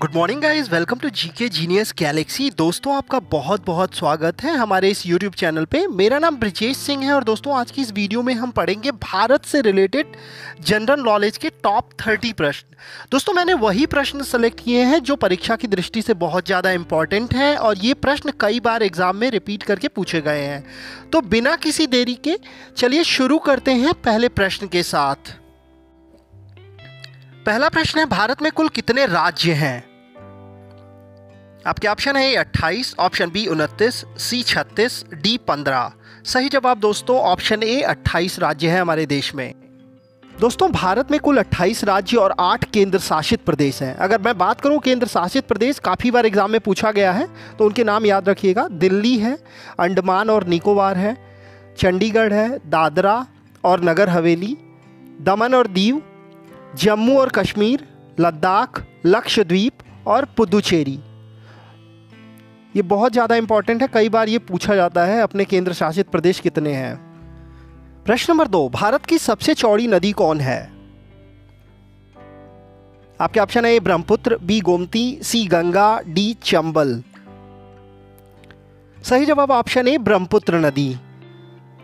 Good morning guys, welcome to GK genius galaxy. दोस्तों, आपका बहुत बहुत स्वागत है हमारे इस यूट्यूब चैनल पे। मेरा नाम ब्रिजेश सिंह है और दोस्तों आज की इस वीडियो में हम पढ़ेंगे भारत से रिलेटेड जनरल नॉलेज के टॉप 30 प्रश्न। दोस्तों, मैंने वही प्रश्न सेलेक्ट किए हैं जो परीक्षा की दृष्टि से बहुत ज़्यादा इंपॉर्टेंट हैं और ये प्रश्न कई बार एग्जाम में रिपीट करके पूछे गए हैं। तो बिना किसी देरी के चलिए शुरू करते हैं पहले प्रश्न के साथ। पहला प्रश्न है, भारत में कुल कितने राज्य हैं? आपके ऑप्शन है ए 28, ऑप्शन बी 29, सी 36, डी 15। सही जवाब दोस्तों ऑप्शन ए 28 राज्य है हमारे देश में। दोस्तों, भारत में कुल 28 राज्य और 8 केंद्र शासित प्रदेश हैं। अगर मैं बात करूं केंद्र शासित प्रदेश, काफ़ी बार एग्जाम में पूछा गया है तो उनके नाम याद रखिएगा। दिल्ली है, अंडमान और निकोबार है, चंडीगढ़ है, दादरा और नगर हवेली, दमन और दीव, जम्मू और कश्मीर, लद्दाख, लक्षद्वीप और पुदुचेरी। ये बहुत ज़्यादा इंपॉर्टेंट है, कई बार ये पूछा जाता है अपने केंद्र शासित प्रदेश कितने हैं। प्रश्न नंबर 2, भारत की सबसे चौड़ी नदी कौन है? आपके ऑप्शन है ए ब्रह्मपुत्र, बी गोमती, सी गंगा, डी चंबल। सही जवाब ऑप्शन ए ब्रह्मपुत्र नदी।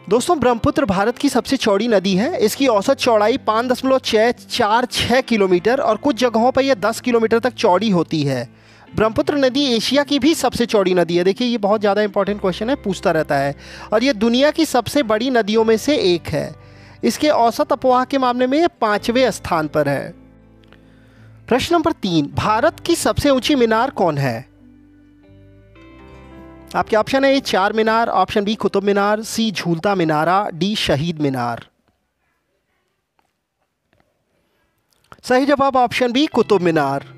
दोस्तों, ब्रह्मपुत्र भारत की सबसे चौड़ी नदी है। इसकी औसत चौड़ाई 5.646 किलोमीटर और कुछ जगहों पर यह 10 किलोमीटर तक चौड़ी होती है। ब्रह्मपुत्र नदी एशिया की भी सबसे चौड़ी नदी है। देखिए, ये बहुत ज़्यादा इंपॉर्टेंट क्वेश्चन है, पूछता रहता है। और ये दुनिया की सबसे बड़ी नदियों में से एक है। इसके औसत अपवाह के मामले में ये 5वें स्थान पर है। प्रश्न नंबर 3, भारत की सबसे ऊंची मीनार कौन है? आपके ऑप्शन है ए चार मीनार, ऑप्शन बी कुतुब मीनार, सी झूलता मिनारा, डी शहीद मीनार। सही जवाब ऑप्शन बी कुतुब मीनार।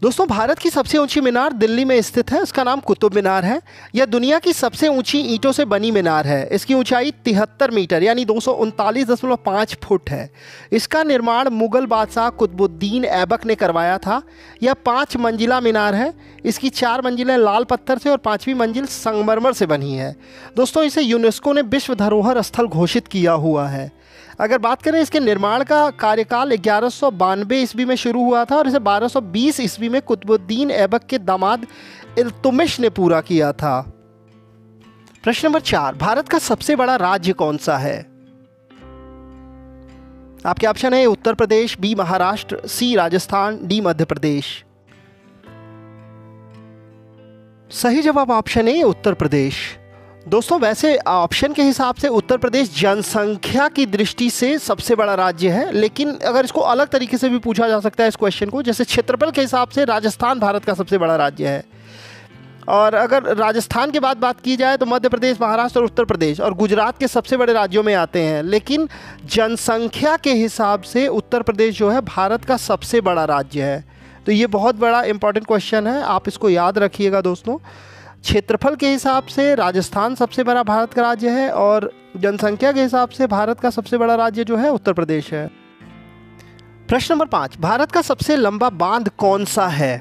दोस्तों, भारत की सबसे ऊंची मीनार दिल्ली में स्थित है। इसका नाम कुतुब मीनार है। यह दुनिया की सबसे ऊंची ईंटों से बनी मीनार है। इसकी ऊंचाई 73 मीटर यानी 239.5 फुट है। इसका निर्माण मुगल बादशाह कुतुबुद्दीन ऐबक ने करवाया था। यह 5 मंजिला मीनार है। इसकी 4 मंजिलें लाल पत्थर से और 5वीं मंजिल संगमरमर से बनी है। दोस्तों, इसे यूनेस्को ने विश्व धरोहर स्थल घोषित किया हुआ है। अगर बात करें इसके निर्माण का कार्यकाल 1192 ईस्वी में शुरू हुआ था और इसे 1220 ईस्वी में कुतुबुद्दीन ऐबक के दामाद इल्तुतमिश ने पूरा किया था। प्रश्न नंबर 4, भारत का सबसे बड़ा राज्य कौन सा है? आपके ऑप्शन है उत्तर प्रदेश, बी महाराष्ट्र, सी राजस्थान, डी मध्य प्रदेश। सही जवाब ऑप्शन ए उत्तर प्रदेश। दोस्तों, वैसे ऑप्शन के हिसाब से उत्तर प्रदेश जनसंख्या की दृष्टि से सबसे बड़ा राज्य है, लेकिन अगर इसको अलग तरीके से भी पूछा जा सकता है इस क्वेश्चन को, जैसे क्षेत्रफल के हिसाब से राजस्थान भारत का सबसे बड़ा राज्य है। और अगर राजस्थान के बाद बात की जाए तो मध्य प्रदेश, महाराष्ट्र और उत्तर प्रदेश और गुजरात के सबसे बड़े राज्यों में आते हैं। लेकिन जनसंख्या के हिसाब से उत्तर प्रदेश जो है भारत का सबसे बड़ा राज्य है। तो ये बहुत बड़ा इंपॉर्टेंट क्वेश्चन है, आप इसको याद रखिएगा। दोस्तों, क्षेत्रफल के हिसाब से राजस्थान सबसे बड़ा भारत का राज्य है और जनसंख्या के हिसाब से भारत का सबसे बड़ा राज्य जो है उत्तर प्रदेश है। प्रश्न नंबर 5, भारत का सबसे लंबा बांध कौन सा है?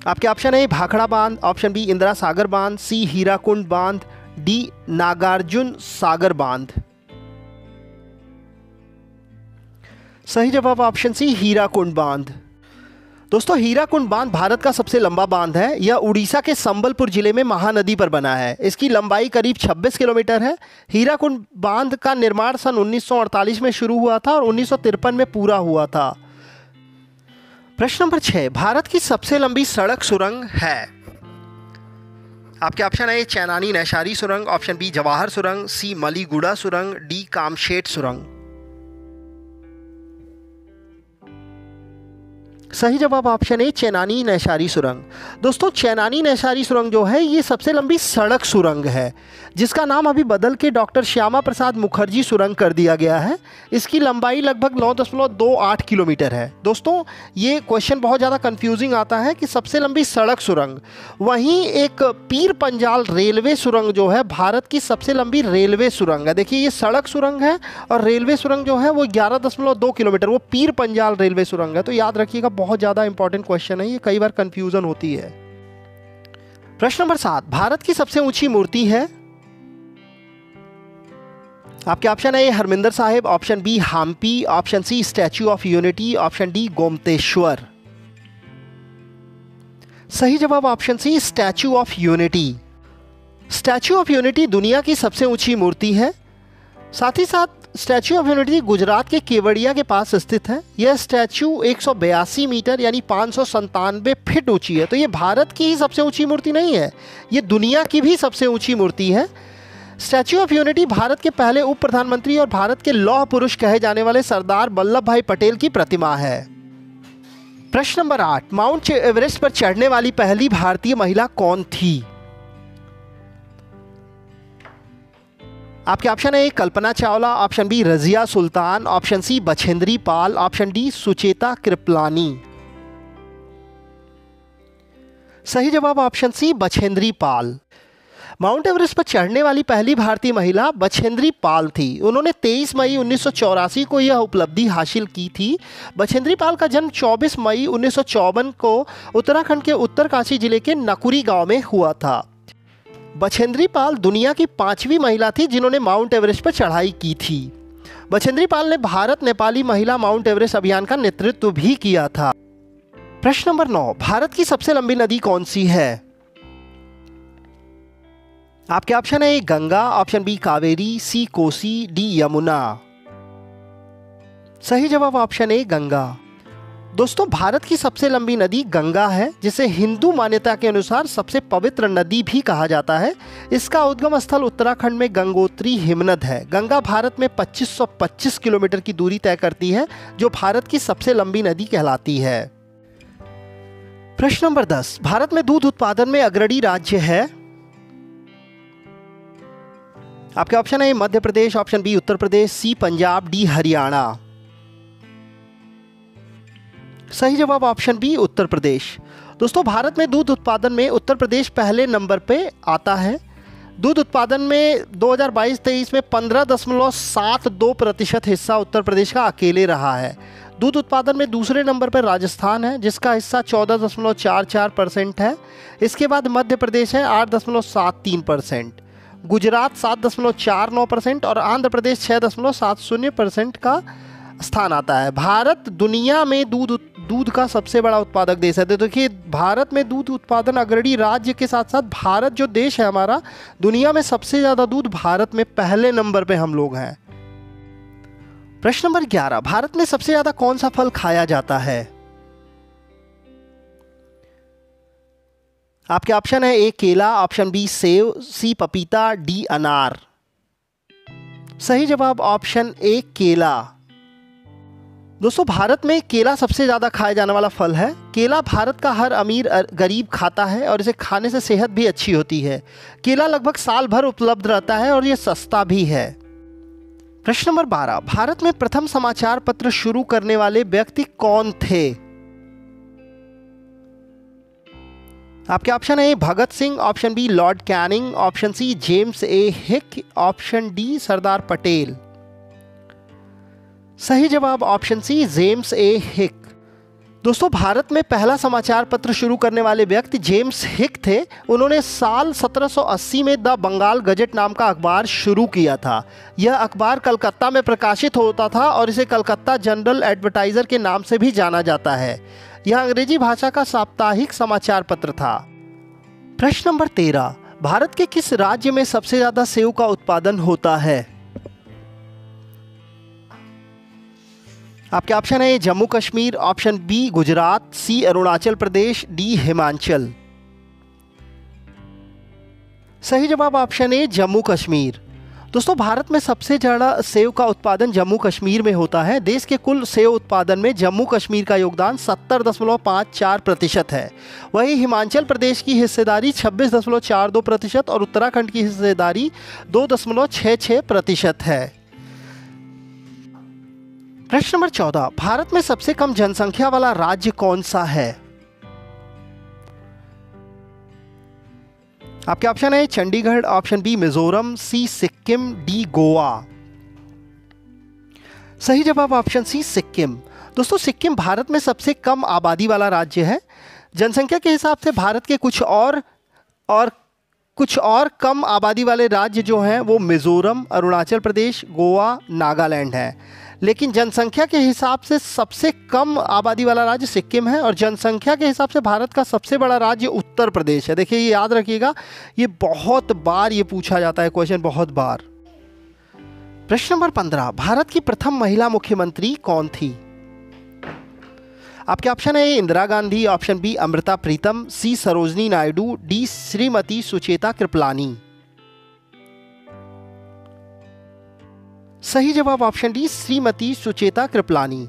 आपके ऑप्शन है भाखड़ा बांध, ऑप्शन बी इंदिरा सागर बांध, सी हीराकुंड बांध, डी नागार्जुन सागर बांध। सही जवाब ऑप्शन सी हीराकुंड बांध। दोस्तों, हीराकुंड बांध भारत का सबसे लंबा बांध है। यह उड़ीसा के संबलपुर जिले में महानदी पर बना है। इसकी लंबाई करीब 26 किलोमीटर है। हीराकुंड बांध का निर्माण सन 1948 में शुरू हुआ था और 1953 में पूरा हुआ था। प्रश्न नंबर 6, भारत की सबसे लंबी सड़क सुरंग है? आपके ऑप्शन है चैनानी नैशारी सुरंग, ऑप्शन बी जवाहर सुरंग, सी मलीगुड़ा सुरंग, डी कामशेट सुरंग। सही जवाब ऑप्शन है चैनानी नैशारी सुरंग। दोस्तों, चैनानी नैशारी सुरंग जो है ये सबसे लंबी सड़क सुरंग है, जिसका नाम अभी बदल के डॉक्टर श्यामा प्रसाद मुखर्जी सुरंग कर दिया गया है। इसकी लंबाई लगभग 9.28 किलोमीटर है। दोस्तों, ये क्वेश्चन बहुत ज़्यादा कंफ्यूजिंग आता है कि सबसे लंबी सड़क सुरंग, वहीं एक पीर पंजाल रेलवे सुरंग जो है भारत की सबसे लंबी रेलवे सुरंग है। देखिए, ये सड़क सुरंग है और रेलवे सुरंग जो है वो 11.2 किलोमीटर, वो पीर पंजाल रेलवे सुरंग है। तो याद रखिएगा, बहुत ज़्यादा इंपॉर्टेंट क्वेश्चन है, ये कई बार कंफ्यूजन होती है। प्रश्न नंबर 7, भारत की सबसे ऊंची मूर्ति है? आपके ऑप्शन है Harminder Sahib, option B Hampi, option C statue of unity, option D Gomateshwar. सही जवाब option C, statue of unity. Statue of unity दुनिया की सबसे ऊंची मूर्ति है। साथ ही साथ स्टैचू ऑफ यूनिटी गुजरात के केवड़िया के पास स्थित है। यह स्टैचू 182 मीटर यानी 597 फीट ऊंची है। तो ये भारत की ही सबसे ऊंची मूर्ति नहीं है, ये दुनिया की भी सबसे ऊंची मूर्ति है। स्टैचू ऑफ यूनिटी भारत के पहले उप प्रधानमंत्री और भारत के लौह पुरुष कहे जाने वाले सरदार वल्लभ भाई पटेल की प्रतिमा है। प्रश्न नंबर 8, माउंट एवरेस्ट पर चढ़ने वाली पहली भारतीय महिला कौन थी? आपके ऑप्शन है Kalpana Chawla, option B Razia Sultan, option C Bachendri Pal, option D Sucheta Kripalani. सही जवाब ऑप्शन सी, बछेंद्री पाल। माउंट एवरेस्ट पर चढ़ने वाली पहली भारतीय महिला बछेंद्री पाल थी। उन्होंने 23 मई 1984 को यह उपलब्धि हासिल की थी। बछेंद्री पाल का जन्म 24 मई 1954 को उत्तराखंड के उत्तरकाशी जिले के नकुरी गांव में हुआ था। बछेंद्री पाल दुनिया की 5वीं महिला थी जिन्होंने माउंट एवरेस्ट पर चढ़ाई की थी। बछेंद्री पाल ने भारत नेपाली महिला माउंट एवरेस्ट अभियान का नेतृत्व भी किया था। प्रश्न नंबर 9, भारत की सबसे लंबी नदी कौन सी है? आपके ऑप्शन है गंगा, ऑप्शन बी कावेरी, सी कोसी, डी यमुना। सही जवाब ऑप्शन ए गंगा। दोस्तों, भारत की सबसे लंबी नदी गंगा है, जिसे हिंदू मान्यता के अनुसार सबसे पवित्र नदी भी कहा जाता है। इसका उद्गम स्थल उत्तराखंड में गंगोत्री हिमनद है। गंगा भारत में 2525 किलोमीटर की दूरी तय करती है, जो भारत की सबसे लंबी नदी कहलाती है। प्रश्न नंबर 10, भारत में दूध उत्पादन में अग्रणी राज्य है? आपके ऑप्शन है मध्य प्रदेश, ऑप्शन बी उत्तर प्रदेश, सी पंजाब, डी हरियाणा। सही जवाब ऑप्शन बी उत्तर प्रदेश। दोस्तों, भारत में दूध उत्पादन में उत्तर प्रदेश पहले नंबर पे आता है। दूध उत्पादन में 2022-23 में 15.72% हिस्सा उत्तर प्रदेश का अकेले रहा है। दूध उत्पादन में दूसरे नंबर पर राजस्थान है, जिसका हिस्सा 14.44% है। इसके बाद मध्य प्रदेश है 8.73%, गुजरात 7.49% और आंध्र प्रदेश 6.70% का स्थान आता है। भारत दुनिया में दूध का सबसे बड़ा उत्पादक देश है। तो देखिए, भारत में दूध उत्पादन अग्रणी राज्य के साथ साथ भारत जो देश है हमारा, दुनिया में सबसे ज़्यादा दूध भारत में पहले नंबर पे हम लोग हैं। प्रश्न नंबर 11, भारत में सबसे ज़्यादा कौन सा फल खाया जाता है? आपके ऑप्शन है ए केला, ऑप्शन बी सेब, सी पपीता, डी अनार। सही जवाब ऑप्शन ए केला। दोस्तों, भारत में केला सबसे ज़्यादा खाया जाने वाला फल है। केला भारत का हर अमीर गरीब खाता है और इसे खाने से सेहत भी अच्छी होती है। केला लगभग साल भर उपलब्ध रहता है और ये सस्ता भी है। प्रश्न नंबर 12, भारत में प्रथम समाचार पत्र शुरू करने वाले व्यक्ति कौन थे? आपके ऑप्शन है Bhagat Singh, option B Lord Canning, option C James A Hick, option D Sardar Patel. सही जवाब ऑप्शन सी जेम्स ए हिक। दोस्तों, भारत में पहला समाचार पत्र शुरू करने वाले व्यक्ति जेम्स हिक थे। उन्होंने साल 1780 में द बंगाल गजट नाम का अखबार शुरू किया था। यह अखबार कलकत्ता में प्रकाशित होता था और इसे कलकत्ता जनरल एडवर्टाइजर के नाम से भी जाना जाता है। यह अंग्रेजी भाषा का साप्ताहिक समाचार पत्र था। प्रश्न नंबर 13, भारत के किस राज्य में सबसे ज्यादा सेव का उत्पादन होता है? आपके ऑप्शन है जम्मू कश्मीर, ऑप्शन बी गुजरात, सी अरुणाचल प्रदेश, डी हिमाचल। सही जवाब ऑप्शन ए जम्मू कश्मीर। दोस्तों, भारत में सबसे ज़्यादा सेव का उत्पादन जम्मू कश्मीर में होता है। देश के कुल सेव उत्पादन में जम्मू कश्मीर का योगदान 70.54% है। वहीं हिमाचल प्रदेश की हिस्सेदारी 26.42% और उत्तराखंड की हिस्सेदारी 2.66% है। प्रश्न नंबर 14, भारत में सबसे कम जनसंख्या वाला राज्य कौन सा है? आपके ऑप्शन है चंडीगढ़, ऑप्शन बी मिजोरम, सी सिक्किम, डी गोवा। सही जवाब ऑप्शन सी सिक्किम। दोस्तों, सिक्किम भारत में सबसे कम आबादी वाला राज्य है। जनसंख्या के हिसाब से भारत के कुछ और कम आबादी वाले राज्य जो हैं वो मिजोरम, अरुणाचल प्रदेश, गोवा, नागालैंड हैं। लेकिन जनसंख्या के हिसाब से सबसे कम आबादी वाला राज्य सिक्किम है और जनसंख्या के हिसाब से भारत का सबसे बड़ा राज्य उत्तर प्रदेश है। देखिए ये याद रखिएगा, ये बहुत बार ये पूछा जाता है क्वेश्चन, बहुत बार। प्रश्न नंबर 15, भारत की प्रथम महिला मुख्यमंत्री कौन थी? आपके ऑप्शन है ए इंदिरा गांधी, ऑप्शन बी अमृता प्रीतम, सी सरोजनी नायडू, डी श्रीमती सुचेता कृपलानी। सही जवाब ऑप्शन डी श्रीमती सुचेता कृपलानी।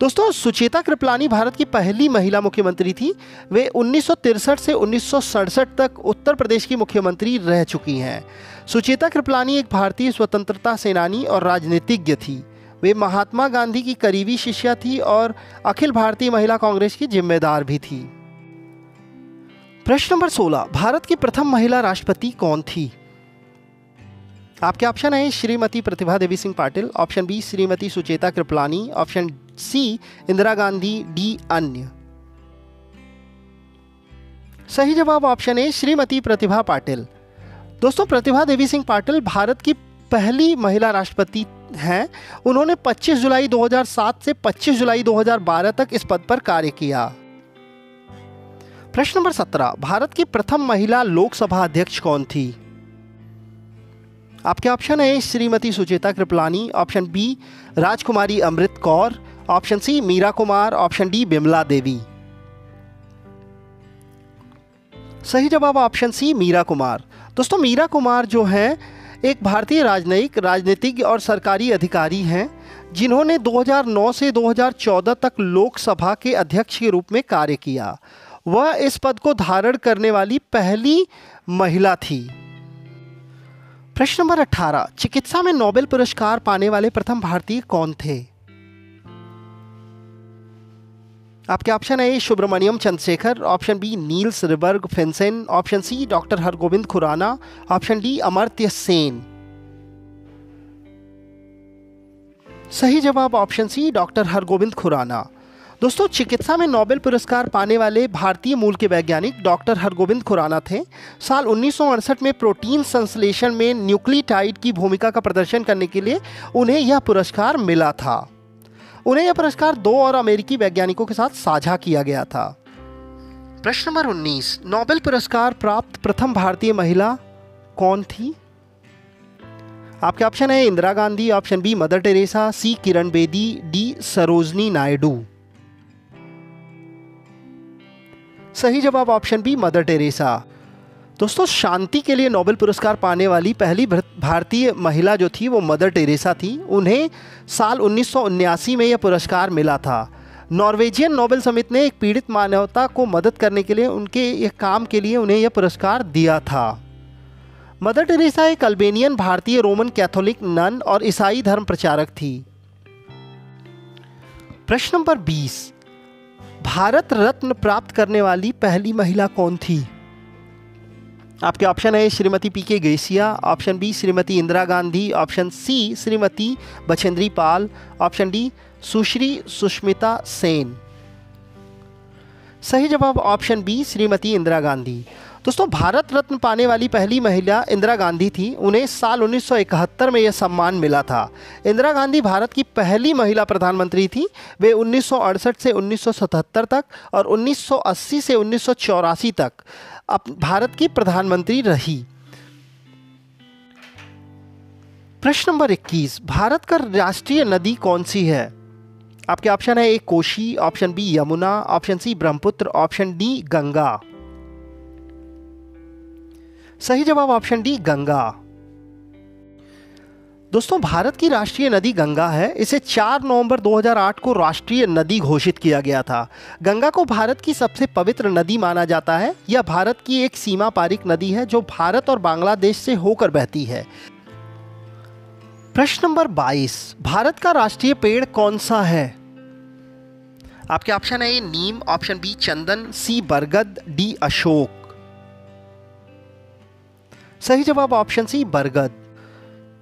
दोस्तों सुचेता कृपलानी भारत की पहली महिला मुख्यमंत्री थी। वे 1963 से 1967 तक उत्तर प्रदेश की मुख्यमंत्री रह चुकी हैं। सुचेता कृपलानी एक भारतीय स्वतंत्रता सेनानी और राजनीतिज्ञ थी। वे महात्मा गांधी की करीबी शिष्या थी और अखिल भारतीय महिला कांग्रेस की जिम्मेदार भी थी। प्रश्न नंबर 16, भारत की प्रथम महिला राष्ट्रपति कौन थी? आपके ऑप्शन है Shrimati Pratibha Devi Singh Patil, option B Shrimati Sucheta Kripalani, option C Indira Gandhi, D अन्य। सही जवाब ऑप्शन ए श्रीमती प्रतिभा पाटिल। दोस्तों प्रतिभा देवी सिंह पाटिल भारत की पहली महिला राष्ट्रपति हैं। उन्होंने 25 जुलाई 2007 से 25 जुलाई 2012 तक इस पद पर कार्य किया। प्रश्न नंबर 17, भारत की प्रथम महिला लोकसभा अध्यक्ष कौन थी? आपके ऑप्शन है Shrimati Sucheta Kripalani, option B Rajkumari Amrit Kaur, option C Meira Kumar, option D Bimla Devi. सही जवाब ऑप्शन सी मीरा कुमार। दोस्तों मीरा कुमार जो है एक भारतीय राजनीतिज्ञ और सरकारी अधिकारी हैं जिन्होंने 2009 से 2014 तक लोकसभा के अध्यक्ष के रूप में कार्य किया। वह इस पद को धारण करने वाली पहली महिला थी। प्रश्न नंबर 18, चिकित्सा में नोबेल पुरस्कार पाने वाले प्रथम भारतीय कौन थे? आपके ऑप्शन है Subrahmanyan Chandrasekhar, option B Niels Ryberg Finsen, option C doctor Hargobind Khorana, option D Amartya Sen. सही जवाब option C doctor Hargobind Khorana. दोस्तों चिकित्सा में नोबेल पुरस्कार पाने वाले भारतीय मूल के वैज्ञानिक डॉक्टर हरगोविंद खुराना थे। साल 1968 में प्रोटीन संश्लेषण में न्यूक्लियोटाइड की भूमिका का प्रदर्शन करने के लिए उन्हें यह पुरस्कार मिला था। उन्हें यह पुरस्कार 2 और अमेरिकी वैज्ञानिकों के साथ साझा किया गया था। प्रश्न नंबर 19, नोबेल पुरस्कार प्राप्त प्रथम भारतीय महिला कौन थी? आपके ऑप्शन है Indira Gandhi, option B Mother Teresa, C Kiran Bedi, D Sarojini Naidu. सही जवाब ऑप्शन बी मदर टेरेसा। दोस्तों शांति के लिए नोबेल पुरस्कार पाने वाली पहली भारतीय महिला जो थी वो मदर टेरेसा थी। उन्हें साल 1979 में यह पुरस्कार मिला था। नॉर्वेजियन नोबेल समिति ने एक पीड़ित मानवता को मदद करने के लिए उनके यह काम के लिए उन्हें यह पुरस्कार दिया था। मदर टेरेसा एक अल्बेनियन भारतीय रोमन कैथोलिक नन और ईसाई धर्म प्रचारक थी। प्रश्न नंबर 20, भारत रत्न प्राप्त करने वाली पहली महिला कौन थी? आपके ऑप्शन है Shrimati P K Gessia, option B Shrimati Indira Gandhi, option C Shrimati Bachendri Pal, option D Sushri Sushmita Sen. सही जवाब ऑप्शन बी श्रीमती इंदिरा गांधी। दोस्तों भारत रत्न पाने वाली पहली महिला इंदिरा गांधी थी। उन्हें साल 1971 में यह सम्मान मिला था। इंदिरा गांधी भारत की पहली महिला प्रधानमंत्री थी। वे 1968 से 1977 तक और 1980 से 1984 तक भारत की प्रधानमंत्री रही। प्रश्न नंबर 21, भारत का राष्ट्रीय नदी कौन सी है? आपके ऑप्शन है A Kosi, option B Yamuna, option C Brahmaputra, option D Ganga. सही जवाब ऑप्शन डी गंगा। दोस्तों भारत की राष्ट्रीय नदी गंगा है। इसे 4 नवंबर 2008 को राष्ट्रीय नदी घोषित किया गया था। गंगा को भारत की सबसे पवित्र नदी माना जाता है। यह भारत की एक सीमा पारिक नदी है जो भारत और बांग्लादेश से होकर बहती है। प्रश्न नंबर 22, भारत का राष्ट्रीय पेड़ कौन सा है? आपके ऑप्शन है नीम, ऑप्शन बी चंदन, सी बरगद, डी अशोक। सही जवाब ऑप्शन सी बरगद।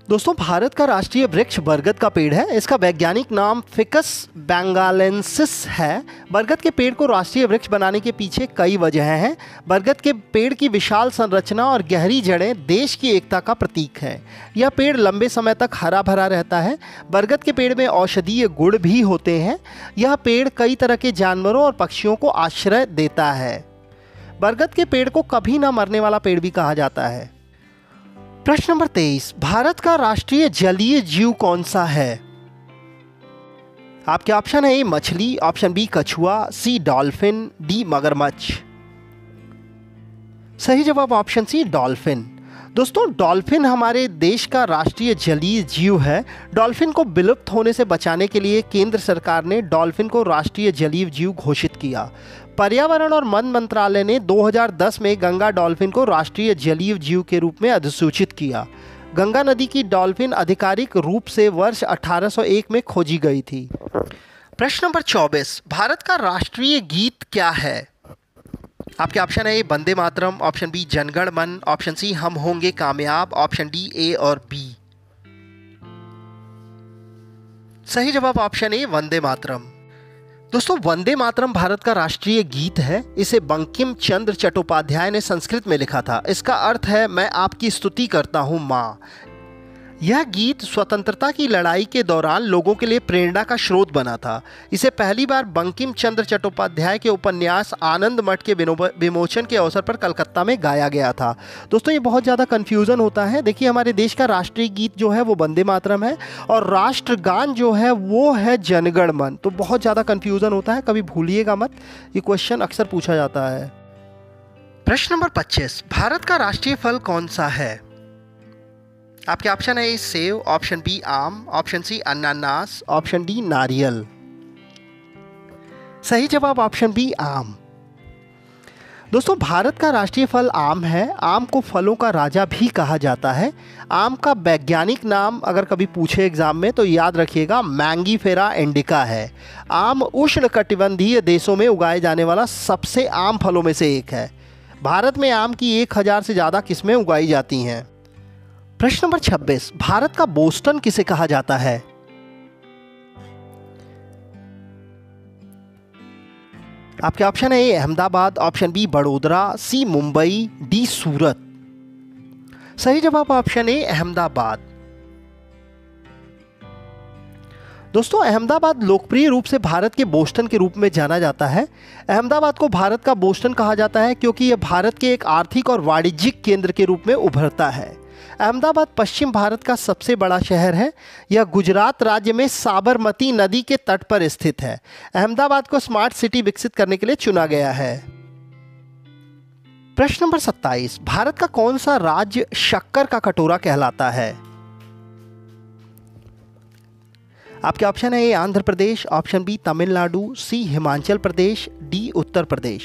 दोस्तों भारत का राष्ट्रीय वृक्ष बरगद का पेड़ है। इसका वैज्ञानिक नाम फिकस बेंगालेंसिस है। बरगद के पेड़ को राष्ट्रीय वृक्ष बनाने के पीछे कई वजह हैं। बरगद के पेड़ की विशाल संरचना और गहरी जड़ें देश की एकता का प्रतीक है। यह पेड़ लंबे समय तक हरा भरा रहता है। बरगद के पेड़ में औषधीय गुण भी होते हैं। यह पेड़ कई तरह के जानवरों और पक्षियों को आश्रय देता है। बरगद के पेड़ को कभी ना मरने वाला पेड़ भी कहा जाता है। प्रश्न नंबर 23, भारत का राष्ट्रीय जलीय जीव कौन सा है? आपके ऑप्शन है ए मछली, ऑप्शन बी कछुआ, सी डॉल्फिन, डी मगरमच्छ। सही जवाब ऑप्शन सी डॉल्फिन। दोस्तों डॉल्फिन हमारे देश का राष्ट्रीय जलीय जीव है। डॉल्फिन को विलुप्त होने से बचाने के लिए केंद्र सरकार ने डॉल्फिन को राष्ट्रीय जलीय जीव घोषित किया। पर्यावरण और वन मंत्रालय ने 2010 में गंगा डॉल्फिन को राष्ट्रीय जलीय जीव के रूप में अधिसूचित किया। गंगा नदी की डॉल्फिन आधिकारिक रूप से वर्ष 1801 में खोजी गई थी। प्रश्न नंबर 24, भारत का राष्ट्रीय गीत क्या है? आपके ऑप्शन है ए वंदे मातरम, ऑप्शन बी जनगण मन, ऑप्शन सी हम होंगे कामयाब, ऑप्शन डी ए और बी। सही जवाब ऑप्शन ए वंदे मातरम। दोस्तों वंदे मातरम भारत का राष्ट्रीय गीत है। इसे बंकिम चंद्र चट्टोपाध्याय ने संस्कृत में लिखा था। इसका अर्थ है मैं आपकी स्तुति करता हूँ माँ। यह गीत स्वतंत्रता की लड़ाई के दौरान लोगों के लिए प्रेरणा का स्रोत बना था। इसे पहली बार बंकिम चंद्र चट्टोपाध्याय के उपन्यास आनंद मठ के विमोचन के अवसर पर कलकत्ता में गाया गया था। दोस्तों ये बहुत ज़्यादा कन्फ्यूज़न होता है। देखिए हमारे देश का राष्ट्रीय गीत जो है वो वंदे मातरम है और राष्ट्रगान जो है वो है जनगण मन। तो बहुत ज़्यादा कन्फ्यूज़न होता है, कभी भूलिएगा मत, ये क्वेश्चन अक्सर पूछा जाता है। प्रश्न नंबर 25, भारत का राष्ट्रीय फल कौन सा है? आपके ऑप्शन है ए सेब, ऑप्शन बी आम, ऑप्शन सी अनानास, ऑप्शन डी नारियल। सही जवाब ऑप्शन बी आम। दोस्तों भारत का राष्ट्रीय फल आम है। आम को फलों का राजा भी कहा जाता है। आम का वैज्ञानिक नाम अगर कभी पूछे एग्जाम में तो याद रखिएगा मैंगीफेरा इंडिका है। आम उष्णकटिबंधीय देशों में उगाए जाने वाला सबसे आम फलों में से एक है। भारत में आम की 1000 से ज़्यादा किस्में उगाई जाती हैं। प्रश्न नंबर 26, भारत का बोस्टन किसे कहा जाता है? आपके ऑप्शन है ए अहमदाबाद, ऑप्शन बी बड़ोदरा, सी मुंबई, डी सूरत। सही जवाब ऑप्शन ए अहमदाबाद। दोस्तों अहमदाबाद लोकप्रिय रूप से भारत के बोस्टन के रूप में जाना जाता है। अहमदाबाद को भारत का बोस्टन कहा जाता है क्योंकि यह भारत के एक आर्थिक और वाणिज्यिक केंद्र के रूप में उभरता है। अहमदाबाद पश्चिम भारत का सबसे बड़ा शहर है। यह गुजरात राज्य में साबरमती नदी के तट पर स्थित है। अहमदाबाद को स्मार्ट सिटी विकसित करने के लिए चुना गया है। प्रश्न नंबर 27, भारत का कौन सा राज्य शक्कर का कटोरा कहलाता है? आपके ऑप्शन है ए आंध्र प्रदेश, ऑप्शन बी तमिलनाडु, सी हिमाचल प्रदेश, डी उत्तर प्रदेश।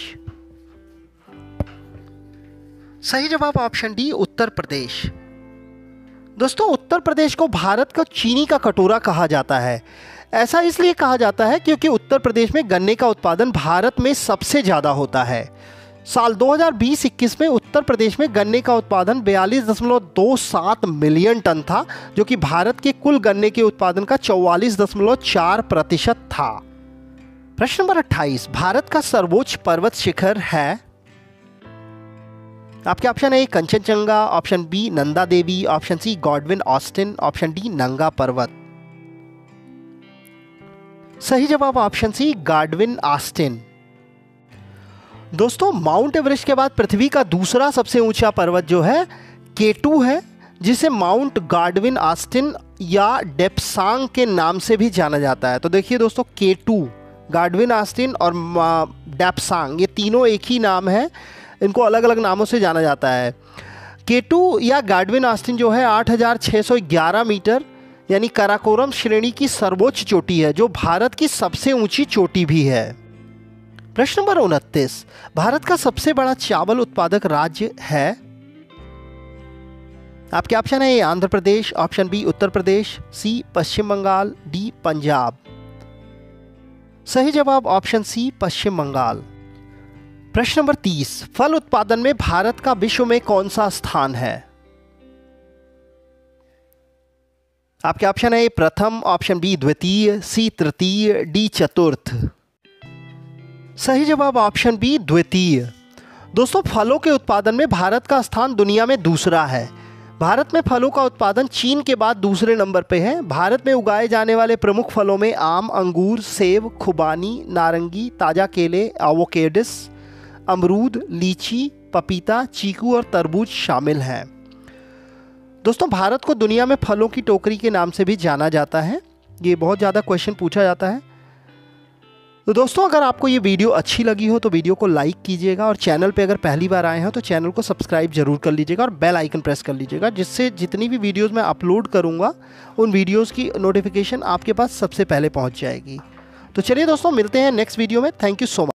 सही जवाब ऑप्शन डी उत्तर प्रदेश। दोस्तों उत्तर प्रदेश को भारत का चीनी का कटोरा कहा जाता है। ऐसा इसलिए कहा जाता है क्योंकि उत्तर प्रदेश में गन्ने का उत्पादन भारत में सबसे ज़्यादा होता है। साल 2020-21 में उत्तर प्रदेश में गन्ने का उत्पादन 42.27 मिलियन टन था, जो कि भारत के कुल गन्ने के उत्पादन का 44.4% था। प्रश्न नंबर 28, भारत का सर्वोच्च पर्वत शिखर है? आपके ऑप्शन है Kanchenjunga, option B Nanda Devi, option C Godwin Austen, option D Nanga Parbat. सही जवाब ऑप्शन सी गॉडविन ऑस्टिन। दोस्तों माउंट एवरेस्ट के बाद पृथ्वी का दूसरा सबसे ऊंचा पर्वत जो है K2 है, जिसे माउंट गॉडविन ऑस्टिन या डेप्सांग के नाम से भी जाना जाता है। तो देखिए दोस्तों K2, गॉडविन ऑस्टिन और डेप्सांग ये तीनों एक ही नाम है, इनको अलग अलग नामों से जाना जाता है। K2 या गॉडविन ऑस्टिन जो है 8611 मीटर यानी काराकोरम श्रेणी की सर्वोच्च चोटी है, जो भारत की सबसे ऊंची चोटी भी है। प्रश्न नंबर 29, भारत का सबसे बड़ा चावल उत्पादक राज्य है? आपके ऑप्शन है ए आंध्र प्रदेश, ऑप्शन बी उत्तर प्रदेश, सी पश्चिम बंगाल, डी पंजाब। सही जवाब ऑप्शन सी पश्चिम बंगाल। प्रश्न नंबर 30, फल उत्पादन में भारत का विश्व में कौन सा स्थान है? आपके ऑप्शन है ए प्रथम, ऑप्शन बी द्वितीय, सी तृतीय, डी चतुर्थ। सही जवाब ऑप्शन बी द्वितीय। दोस्तों फलों के उत्पादन में भारत का स्थान दुनिया में दूसरा है। भारत में फलों का उत्पादन चीन के बाद दूसरे नंबर पे है। भारत में उगाए जाने वाले प्रमुख फलों में आम, अंगूर, सेब, खुबानी, नारंगी, ताज़ा केले, एवोकेडस, अमरूद, लीची, पपीता, चीकू और तरबूज शामिल हैं। दोस्तों भारत को दुनिया में फलों की टोकरी के नाम से भी जाना जाता है। ये बहुत ज़्यादा क्वेश्चन पूछा जाता है। तो दोस्तों अगर आपको ये वीडियो अच्छी लगी हो तो वीडियो को लाइक कीजिएगा और चैनल पे अगर पहली बार आए हैं तो चैनल को सब्सक्राइब जरूर कर लीजिएगा और बेल आइकन प्रेस कर लीजिएगा, जिससे जितनी भी वीडियोस मैं अपलोड करूँगा उन वीडियोस की नोटिफिकेशन आपके पास सबसे पहले पहुँच जाएगी। तो चलिए दोस्तों मिलते हैं नेक्स्ट वीडियो में। Thank you so much.